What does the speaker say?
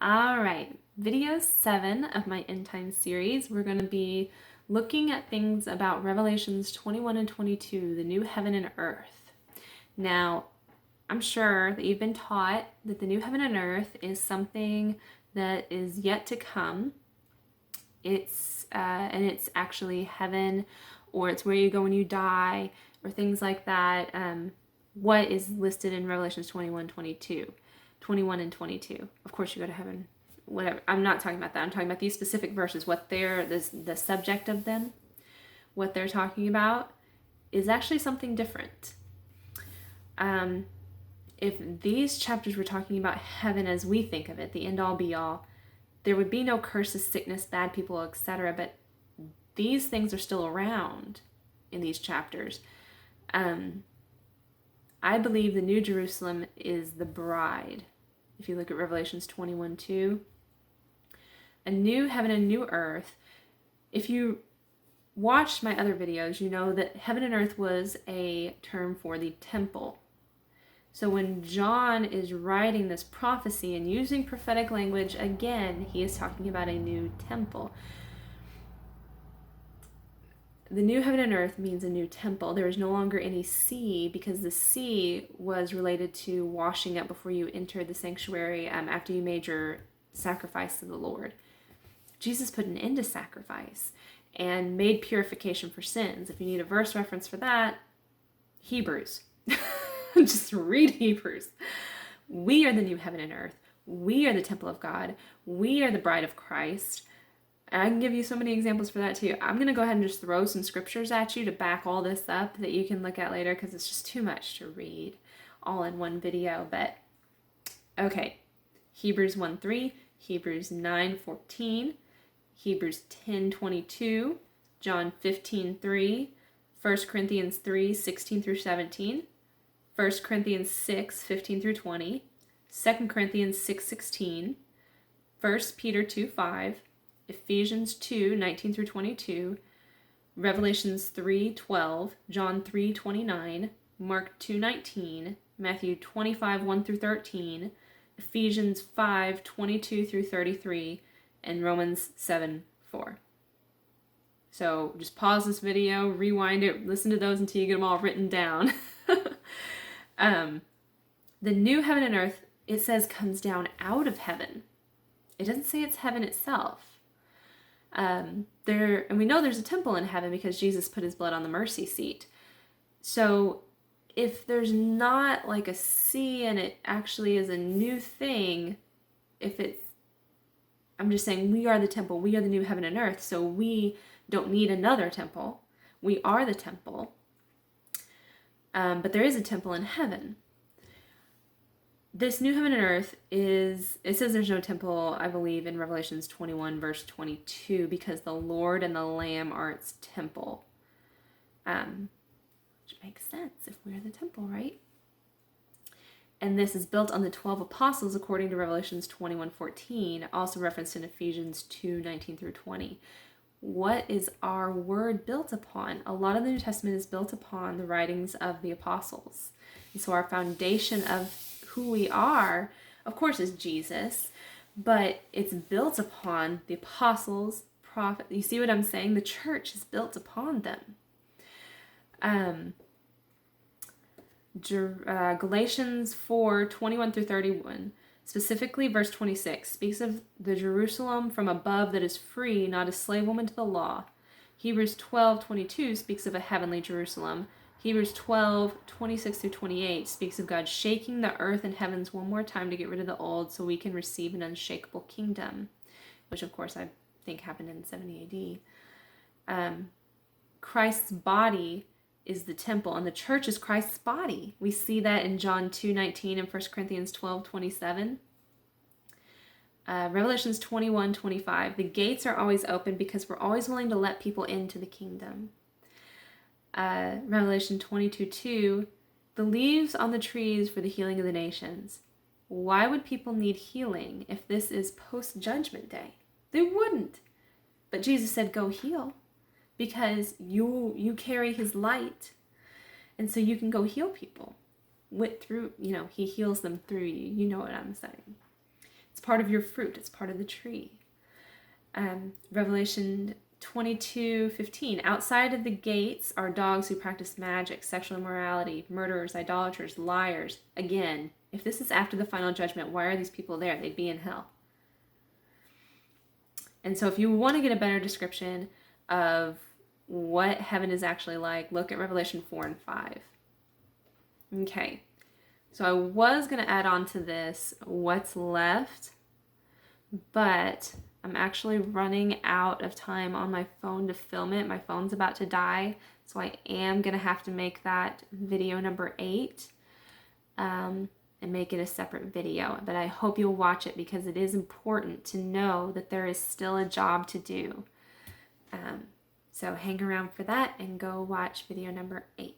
All right, video 7 of my End Time series. We're going to be looking at things about Revelations 21 and 22, the new heaven and earth. Now, I'm sure that you've been taught that the new heaven and earth is something that is yet to come. It's actually heaven, or it's where you go when you die, or things like that. What is listed in Revelations 21 and 22. Of course, you go to heaven. Whatever. I'm not talking about that. I'm talking about these specific verses. What they're the subject of them, what they're talking about, is actually something different. If these chapters were talking about heaven as we think of it, the end all be all, there would be no curses, sickness, bad people, etc. But these things are still around in these chapters. I believe the New Jerusalem is the bride. If you look at Revelations 21:2, a new heaven and new earth. If you watched my other videos, you know that heaven and earth was a term for the temple. So when John is writing this prophecy and using prophetic language, again, he is talking about a new temple. The new heaven and earth means a new temple. There is no longer any sea, because the sea was related to washing up before you entered the sanctuary after you made your sacrifice to the Lord. Jesus put an end to sacrifice and made purification for sins. If you need a verse reference for that, Hebrews. Just read Hebrews. We are the new heaven and earth. We are the temple of God. We are the bride of Christ. And I can give you so many examples for that too. I'm going to go ahead and just throw some scriptures at you to back all this up that you can look at later, because it's just too much to read all in one video. But okay, Hebrews 1:3, Hebrews 9:14, Hebrews 10:22, John 15:3, 1 Corinthians 3:16 through 17, 1 Corinthians 6:15 through 20, 2 Corinthians 6:16, 1 Peter 2:5, Ephesians 2:19 through 22, Revelations 3:12, John 3:29, Mark 2:19, Matthew 25:1 through 13, Ephesians 5:22 through 33, and Romans 7:4. So just pause this video, rewind it, listen to those until you get them all written down. The new heaven and earth, it says, comes down out of heaven. It doesn't say it's heaven itself. And we know there's a temple in heaven because Jesus put his blood on the mercy seat. So if there's not like a sea and it actually is a new thing, I'm just saying we are the temple, we are the new heaven and earth, so we don't need another temple. We are the temple. But there is a temple in heaven. This new heaven and earth it says there's no temple, I believe, in Revelations 21 verse 22, because the Lord and the Lamb are its temple. Which makes sense if we're the temple, right? And this is built on the 12 apostles according to Revelations 21:14, also referenced in Ephesians 2:19 through 20. What is our word built upon? A lot of the New Testament is built upon the writings of the apostles. And so our foundation of who we are, of course, is Jesus, but it's built upon the apostles, prophets. You see what I'm saying? The church is built upon them. Galatians 4:21 through 31, specifically verse 26, speaks of the Jerusalem from above that is free, not a slave woman to the law. Hebrews 12:22 speaks of a heavenly Jerusalem. Hebrews 12:26 through 28 speaks of God shaking the earth and heavens one more time to get rid of the old so we can receive an unshakable kingdom, which of course I think happened in 70 AD. Christ's body is the temple, and the church is Christ's body. We see that in John 2:19 and 1 Corinthians 12:27. Revelations 21:25. The gates are always open because we're always willing to let people into the kingdom. Revelation 22:2. The leaves on the trees for the healing of the nations. Why would people need healing if this is post-judgment day? They wouldn't. But Jesus said, go heal. Because you carry his light, and so you can go heal people he heals them through you. You know what I'm saying. It's part of your fruit. It's part of the tree. Revelation 22:15. Outside of the gates are dogs who practice magic, sexual immorality, murderers, idolaters, liars. Again, if this is after the final judgment, why are these people there? They'd be in hell. And so if you want to get a better description of what heaven is actually like, look at Revelation 4 and 5. Okay. So I was going to add on to this what's left, but I'm actually running out of time on my phone to film it. My phone's about to die, so I am going to have to make that video number 8 and make it a separate video. But I hope you'll watch it because it is important to know that there is still a job to do. So hang around for that and go watch video number 8.